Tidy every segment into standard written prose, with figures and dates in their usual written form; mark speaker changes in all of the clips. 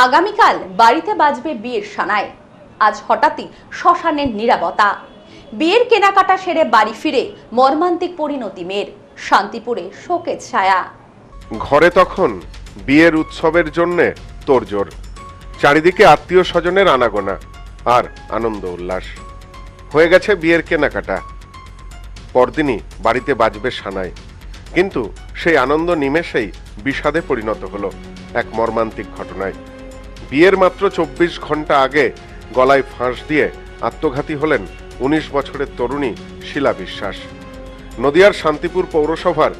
Speaker 1: আগামীকাল বাড়িতে বাজবে বিয়ের সানাই। আজ হঠাৎই শ্মশানের নীরবতা। বিয়ের কেনাকাটা সেরে বাড়ি ফিরে মর্মান্তিক পরিণতি মেয়ের। শান্তিপুরে শোকের ছায়া।
Speaker 2: ঘরে তখন বিয়ের উৎসবের জন্য তোড়জোড়। চারিদিকে আত্মীয় স্বজনের আনাগোনা আর আনন্দ উল্লাস। হয়ে গেছে বিয়ের কেনাকাটা, পরদিনই বাড়িতে বাজবে সানাই। কিন্তু সেই আনন্দ নিমেষেই বিষাদে পরিণত হলো এক মর্মান্তিক ঘটনায়। বিয়ের মাত্র ২৪ ঘন্টা আগে গলায় ফাঁস দিয়ে আত্মঘাতী হলেন ১৯ বছরের তরুণী শিলা বিশ্বাস। নদিয়ার শান্তিপুর পৌরসভার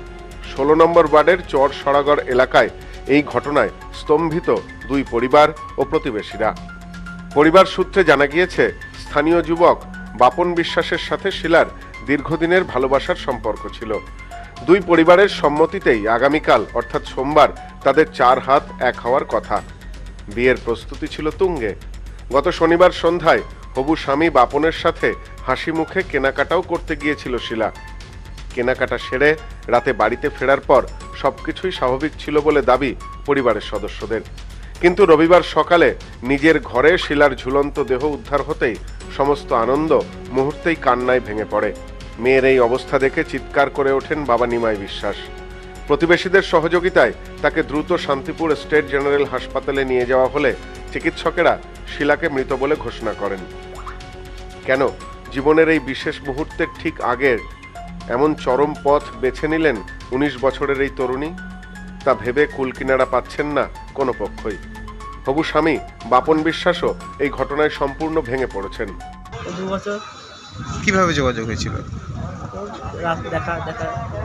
Speaker 2: ১৬ নম্বর ওয়ার্ডের চর সরাগড় এলাকায় এই ঘটনায় স্তম্ভিত দুই পরিবার ও প্রতিবেশীরা। পরিবার সূত্রে জানা গিয়েছে, স্থানীয় যুবক বাপন বিশ্বাসের সাথে শিলার দীর্ঘদিনের ভালোবাসার সম্পর্ক ছিল। দুই পরিবারের সম্মতিতেই আগামীকাল অর্থাৎ সোমবার তাদের ৪ হাত এক হওয়ার কথা। বিয়ের প্রস্তুতি ছিল তুঙ্গে। গত শনিবার সন্ধ্যায় হবু স্বামী বাপনের সাথে হাসি মুখে কেনাকাটাও করতে গিয়েছিল শিলা। কেনাকাটা সেরে রাতে বাড়িতে ফেরার পর সবকিছুই স্বাভাবিক ছিল বলে দাবি পরিবারের সদস্যদের। কিন্তু রবিবার সকালে নিজের ঘরে শিলার ঝুলন্ত দেহ উদ্ধার হতেই সমস্ত আনন্দ মুহূর্তেই কান্নায় ভেঙে পড়ে। মেয়ের এই অবস্থা দেখে চিৎকার করে ওঠেন বাবা নিমাই বিশ্বাস। প্রতিবেশীদের সহযোগিতায় তাকে দ্রুত শান্তিপুর স্টেট জেনারেল হাসপাতালে নিয়ে যাওয়া হলে চিকিৎসকেরা শিলাকে মৃত বলে ঘোষণা করেন। কেন জীবনের এই বিশেষ মুহূর্তের ঠিক আগের এমন চরম পথ বেছে নিলেন ১৯ বছরের এই তরুণী, তা ভেবে কুলকিনারা পাচ্ছেন না কোনো পক্ষই। হবু স্বামী বাপন বিশ্বাসও এই ঘটনায় সম্পূর্ণ ভেঙে পড়েছেন।
Speaker 3: ২ বছর
Speaker 4: কিভাবে যোগাযোগ হয়েছিল?
Speaker 3: রাত দেখা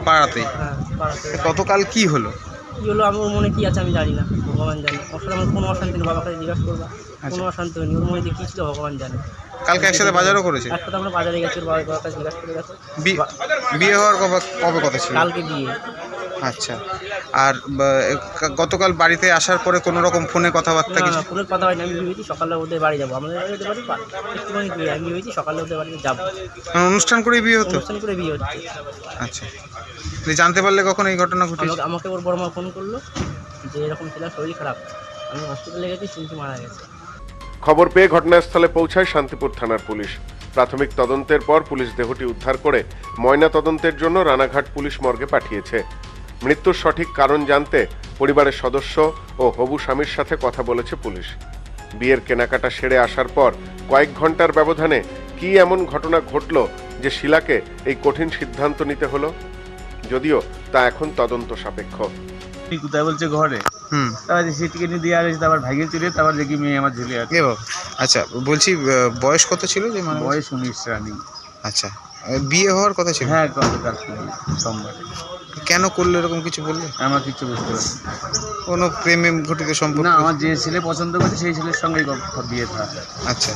Speaker 4: পাড়াতেই।
Speaker 3: হ্যাঁ, পাড়াতে।
Speaker 4: গতকাল কি হলো?
Speaker 3: কী হলো আমার ওর মনে কী আছে আমি জানি না, ভগবান জানে। ওর সাথে আমার কোনো অশান্তি নেই, বাবার কাছে জিজ্ঞাসা করবা। কোনো অশান্তি হয়নি, ওর মনে কী ছিল ভগবান জানে।
Speaker 4: কালকে একসাথে বাজারও করেছে?
Speaker 3: একসাথে আমরা বাজারে গেছি, ওর বাবার কাছে জিজ্ঞাসা করে গেছে।
Speaker 4: বিয়ে হওয়ার কবে কথা ছিল?
Speaker 3: কালকে বিয়ে।
Speaker 4: আচ্ছা। আর গতকাল বাড়িতে আসার পরে কোনো রকম ফোনে কথাবার্তা
Speaker 3: না,
Speaker 4: কিছু?
Speaker 3: ফোনের কথা হয়নি। আমি ভেবেছি সকালে ওদের বাড়ি যাবো, আমাদের বাড়ি ওদের বাড়ি একটুখানি বিয়ে। আমি ভেবেছি সকালে ওদের বাড়িতে যাবো,
Speaker 4: অনুষ্ঠান করে বিয়ে হতো?
Speaker 3: অনুষ্ঠান করে বিয়ে হচ্ছে।
Speaker 4: আচ্ছা। জানতে পারলে কখন এই ঘটনা ঘটেছে?
Speaker 3: আমাকে ওর বড় মা ফোন করলো যে এরকম ছিল, শরীর খারাপ। আমি হসপিটালে গেছি, শুনছি মারা গেছে।
Speaker 2: খবর পেয়ে ঘটনাস্থলে পৌঁছায় শান্তিপুর থানার পুলিশ। প্রাথমিক তদন্তের পর পুলিশ দেহটি উদ্ধার করে ময়না তদন্তের জন্য রানাঘাট পুলিশ মর্গে পাঠিয়েছে। মৃত্যুর সঠিক কারণ জানতে পরিবারের সদস্য ও হবু স্বামীর সাথে কথা বলেছে পুলিশ। বিয়ের কেনাকাটা সেরে আসার পর কয়েক ঘন্টার ব্যবধানে কি এমন ঘটনা ঘটল যে শিলাকে এই কঠিন সিদ্ধান্ত নিতে হলো, যদিও তা এখন তদন্ত সাপেক্ষ।
Speaker 5: কোথায় বলছে ঘরে, তারপর সেটিকে নিয়ে দিয়ে আসছে, তারপর ভাইকে চলে, তারপর দেখি মেয়ে আমার ঝুলে আছে।
Speaker 4: আচ্ছা, বলছি বয়স কত ছিল যে মানে?
Speaker 5: বয়স ১৯ রানি।
Speaker 4: আচ্ছা, বিয়ে হওয়ার কথা ছিল?
Speaker 5: হ্যাঁ, গতকাল সোমবার।
Speaker 4: কেন করলো এরকম কিছু বললে?
Speaker 5: আমার কিছু বুঝতে পারছি
Speaker 4: কোনো প্রেমে ঘটিত সম্পর্ক?
Speaker 5: না, আমার যে ছেলে পছন্দ করছে সেই ছেলের সঙ্গেই বিয়ে থা।
Speaker 4: আচ্ছা,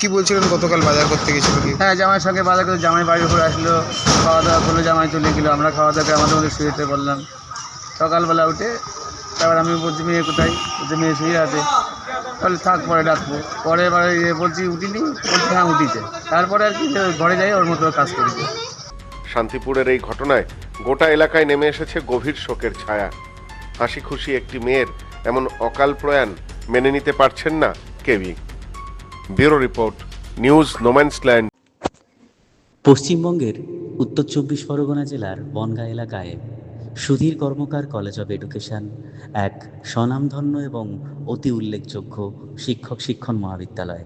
Speaker 4: কি বলছিলেন গতকাল বাজার করতে গেছিল কি?
Speaker 5: হ্যাঁ, জামাইয়ের সঙ্গে বাজার করে জামাই বাড়ির উপরে আসলো, খাওয়া দাওয়া করলো, জামাই চলে গেলো। আমরা খাওয়া দাওয়া করে আমাদের মধ্যে শুয়েতে বললাম। সকালবেলা উঠে তারপর আমি বলছি মেয়ে কোথায়, বলছে মেয়ে শুয়ে আছে। তাহলে থাক, পরে ডাকবো। পরে এবারে বলছি উঠিনি, বলছি হ্যাঁ উঠিছে। তারপরে আর কি ঘরে যাই, ওর মতো কাজ করেছে।
Speaker 2: শান্তিপুরের এই ঘটনায় গোটা এলাকায় নেমে এসেছে গভীর শোকের ছায়া। হাসি খুশি একটি মেয়ের এমন অকাল প্রয়াণ মেনে নিতে পারছেন না কেউই। Bureau report, news no man's land.
Speaker 6: পশ্চিমবঙ্গের উত্তর ২৪ পরগনা জেলার বনগাঁ এলাকায় সুধীর কর্মকার কলেজ অব এডুকেশন এক স্বনামধন্য এবং অতি উল্লেখযোগ্য শিক্ষণ মহাবিদ্যালয়।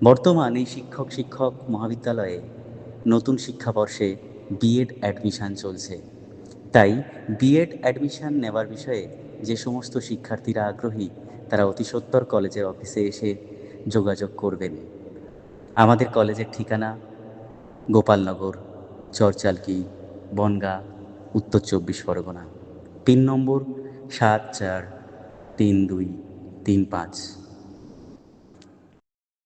Speaker 6: বর্তমান এই শিক্ষক মহাবিদ্যালয়ে নতুন শিক্ষাবর্ষে বিএড অ্যাডমিশান চলছে। তাই বিএড অ্যাডমিশান নেওয়ার বিষয়ে যে সমস্ত শিক্ষার্থীরা আগ্রহী তারা অতি সত্বর কলেজের অফিসে এসে যোগাযোগ করবেন। আমাদের কলেজের ঠিকানা গোপালনগর, চরচালকি, বনগাঁ, উত্তর ২৪ পরগনা। পিন নম্বর ৭৪৩২৩৫।